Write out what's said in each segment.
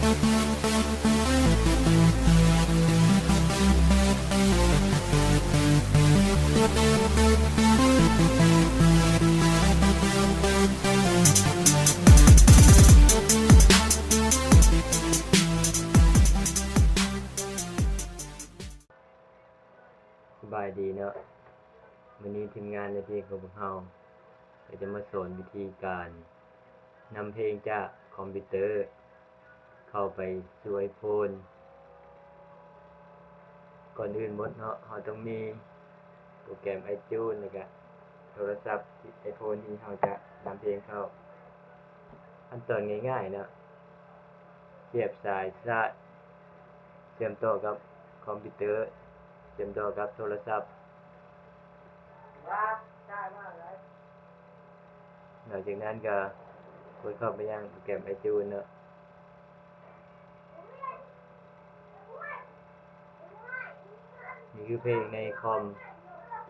สบายดีเนาะวันนี้ทีมงานในเพลงของพวกเราจะมาสอนวิธีการนำเพลงจากคอมพิวเตอร์เข้าไปสู่ iPhone ก่อนอื่นหมดเนาะเราต้องมีโปรแกรม iTunes แล้วก็โทรศัพท์ iPhone ที่เราจะนำเพลงเข้าขั้นตอนง่ายๆเนาะเสียบสายชาร์จเชื่อมต่อกับคอมพิวเตอร์เชื่อมต่อกับโทรศัพท์หลังจากนั้นก็กดเข้าไปยังโปรแกรม iTunes เนาะนี่คือเพลงในคอม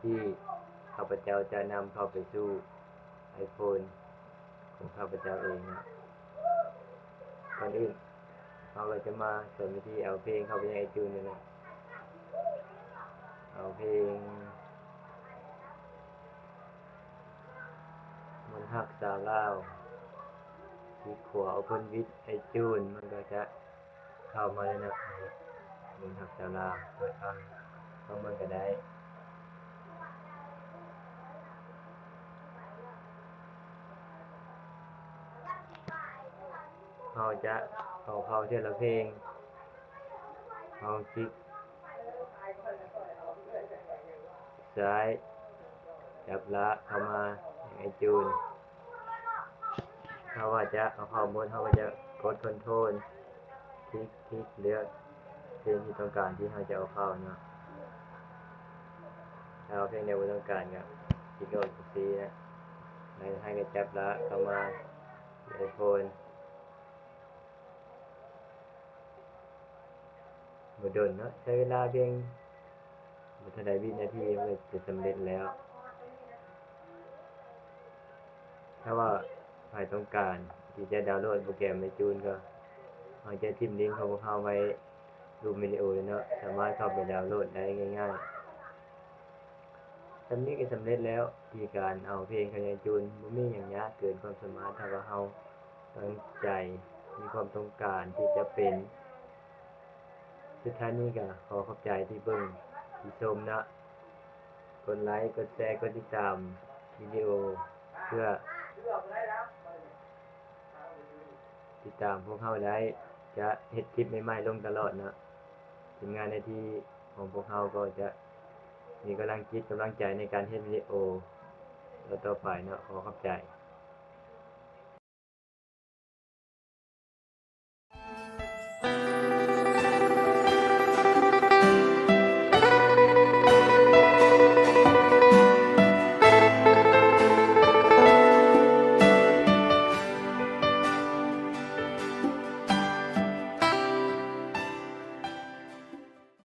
ที่ข้าพเจ้าจะนำเข้าไปสู่ iPhone ของข้าพเจ้าเองนะก่อนอื่นเราก็จะมาสอนวิธีเอาเพลงเข้าไปใน iTunes เลยนะเอาเพลงมนต์รักสาวลาวที่ขวา Open with iTunes มันก็จะเข้ามาแล้วนะมนต์รักสาวลาวเปิดฟังมันก็ได้เราจะเข้าเทีละเพลงเราคลิกซ้ายจับละเข้ามาใน iTunes เขาว่าจะเอาข้อมูลเขาก็จะกดคอนโทรลคลิกเลือกเพลงที่ต้องการที่เขาจะเอาเข้าเนาะถ้าเอาเพลงในว่าต้องการก็คลิกโหลดซีนะแล้วให้กระจับละเข้ามาไอโฟนบ่ดนเนาะใช้เวลาเพียงบ่ทันได้วินาทีมันจะสำเร็จแล้วถ้าว่าใครต้องการที่จะดาวน์โหลดโปรแกรม iTunes ก็เราจะทิมลิงก์ของพวกเราไว้รูปวิดีโอเนาะสามารถเข้าไปดาวน์โหลดได้ง่ายๆตอนนี้ก็สำเร็จแล้วที่การเอาเพลงของ iTunes บ่มีหยังยากเกินความสามารถถ้าว่าเราตั้งใจมีความต้องการที่จะเป็นสุดท้ายนี้ก็ขอขอบใจที่เบิ่งที่ชมนะกดไลค์กดแชร์กดติดตามวิดีโอเพื่อติดตามพวกเราได้จะเฮ็ดคลิปใหม่ๆลงตลอดนะทีมงานในที่ของพวกเราก็จะมีกำลังใจในการเฮ็ดวิดีโอต่อไปนะขอขอบใจ